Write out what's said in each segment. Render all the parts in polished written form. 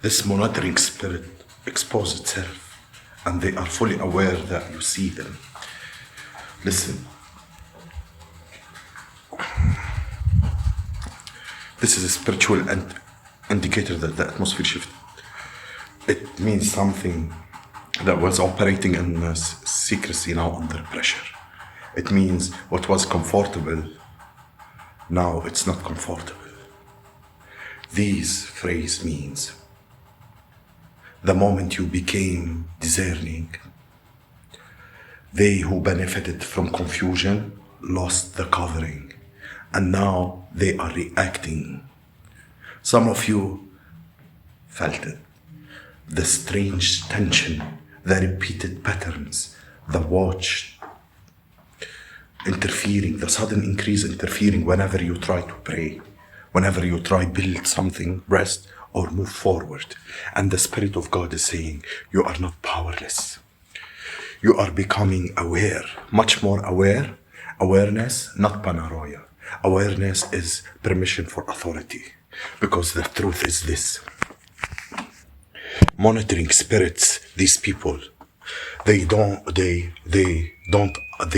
This monitoring spirit exposes itself, and they are fully aware that you see them. Listen, this is a spiritual indicator that the atmosphere shifted. It means something that was operating in secrecy now under pressure. It means what was comfortable, now it's not comfortable. This phrase means the moment you became discerning, they who benefited from confusion lost the covering, and now they are reacting. Some of you felt it. The strange tension, the repeated patterns, the watch interfering, the sudden increase interfering whenever you try to pray, whenever you try build something, rest, or move forward. And the Spirit of God is saying, you are not powerless. You are becoming aware, much more aware. Awareness, not paranoia. Awareness is permission for authority. Because the truth is this. Monitoring spirits, these people, they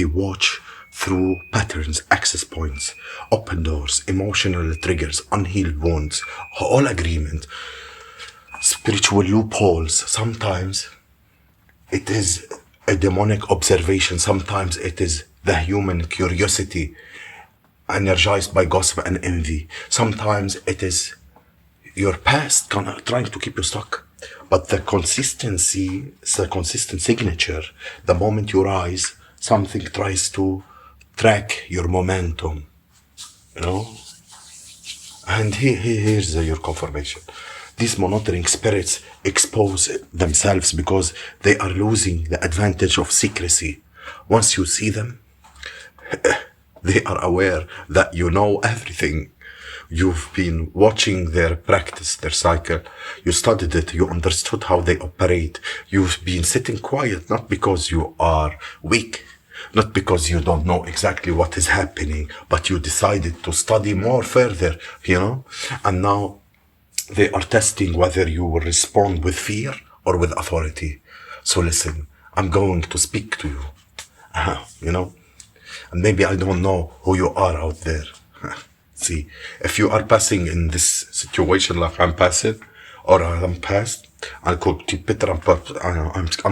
watch through patterns, access points, open doors, emotional triggers, unhealed wounds, all agreement, spiritual loopholes. Sometimes it is a demonic observation. Sometimes it is the human curiosity energized by gossip and envy. Sometimes it is your past trying to keep you stuck. But the consistency, it's a consistent signature. The moment you rise, something tries to track your momentum, you know? And here's your confirmation. These monitoring spirits expose themselves because they are losing the advantage of secrecy. Once you see them, they are aware that you know everything. You've been watching their practice, their cycle. You studied it. You understood how they operate. You've been sitting quiet, not because you are weak, not because you don't know exactly what is happening, but you decided to study more further, you know? And now they are testing whether you will respond with fear or with authority. So listen, I'm going to speak to you, you know? And maybe I don't know who you are out there. See, if you are passing in this situation like I'm passing, or I'm past, I'm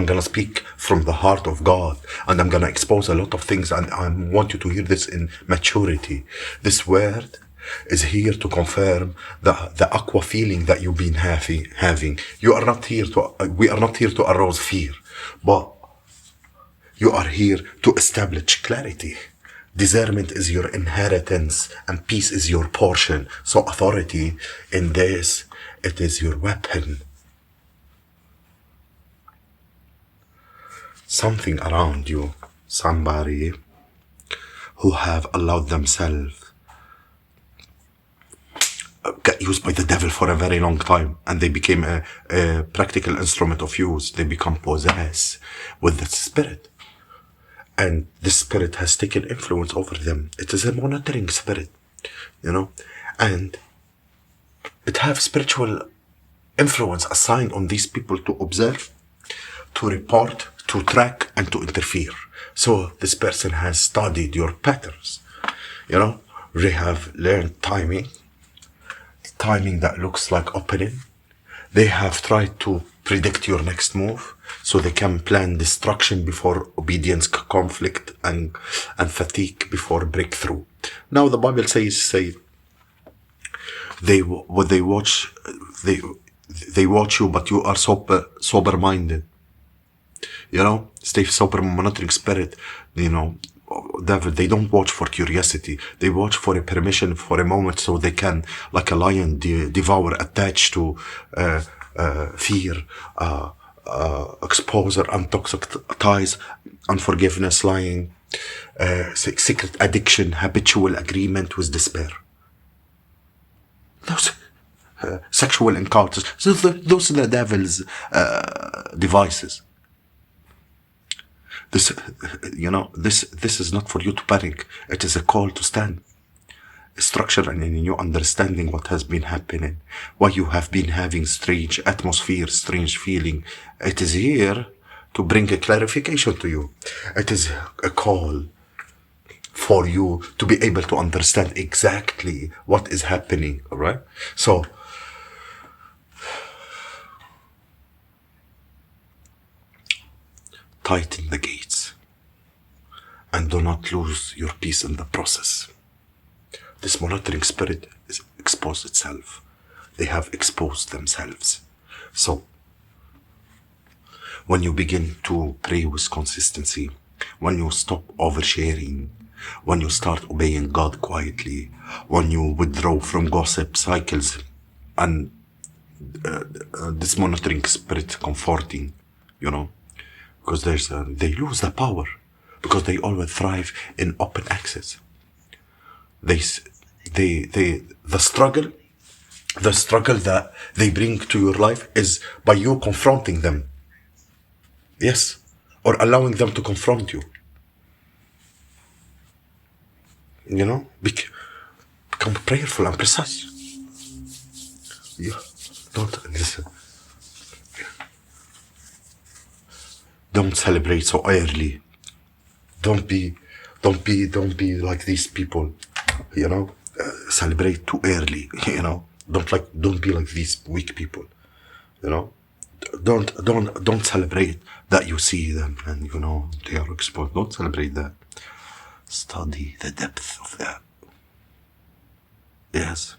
gonna speak from the heart of God, and I'm gonna expose a lot of things, and I want you to hear this in maturity. This word is here to confirm the aqua feeling that you've been having. You are not here to, we are not here to arouse fear, but you are here to establish clarity. Discernment is your inheritance and peace is your portion. So authority in this, it is your weapon. Something around you, somebody who have allowed themselves get used by the devil for a very long time, and they became a practical instrument of use. They become possessed with the spirit. And this spirit has taken influence over them. It is a monitoring spirit, you know, and it have spiritual influence assigned on these people to observe, to report, to track, and to interfere. So this person has studied your patterns, you know. They have learned timing that looks like opening. They have tried to predict your next move, so they can plan destruction before obedience, conflict, and fatigue before breakthrough. Now the Bible says they watch you, but you are sober minded. You know, stay sober, monitoring spirit. You know, devil. They don't watch for curiosity. They watch for a permission for a moment, so they can, like a lion, devour, attach to fear, exposure, untoxic ties, unforgiveness, lying, secret addiction, habitual agreement with despair. Those sexual encounters, those are the devil's devices. This, you know, this is not for you to panic. It is a call to stand. structure and in you understanding what has been happening, why you have been having strange atmosphere, strange feeling. It is here to bring a clarification to you. It is a call for you to be able to understand exactly what is happening, all right? So, tighten the gates and do not lose your peace in the process. This monitoring spirit is exposed itself. They have exposed themselves. So, when you begin to pray with consistency, when you stop oversharing, when you start obeying God quietly, when you withdraw from gossip cycles and this monitoring spirit comforting, because they lose the power because they always thrive in open access. The struggle that they bring to your life is by you confronting them. Yes, or allowing them to confront you. Become prayerful and precise. Yeah, don't listen. Don't celebrate so early. Don't be like these people. Celebrate too early. Don't be like these weak people. Don't celebrate that you see them and they are exposed. Don't celebrate that. Study the depth of that. Yes.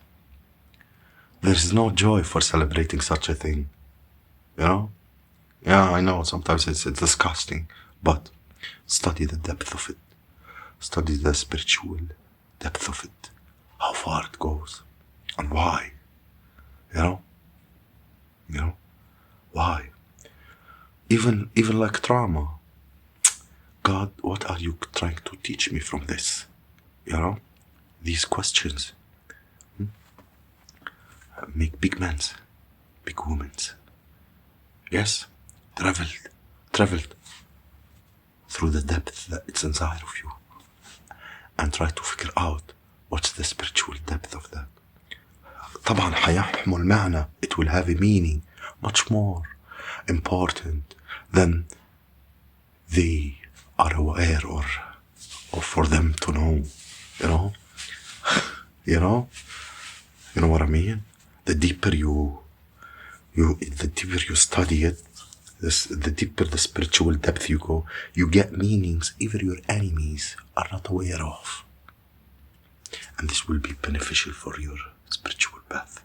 There's no joy for celebrating such a thing. Yeah, I know sometimes it's disgusting, but study the depth of it. Study the spiritual depth of it. How far it goes and why. Why? Even like trauma. God, what are you trying to teach me from this? These questions make big men, big women. Yes, traveled through the depth that it's inside of you and try to figure out what's the spiritual depth of that. طبعا حيحمل معنى. It will have a meaning much more important than they are aware or for them to know. You know what I mean? The deeper the deeper you study it, the deeper the spiritual depth you go, you get meanings even your enemies are not aware of. And this will be beneficial for your spiritual path.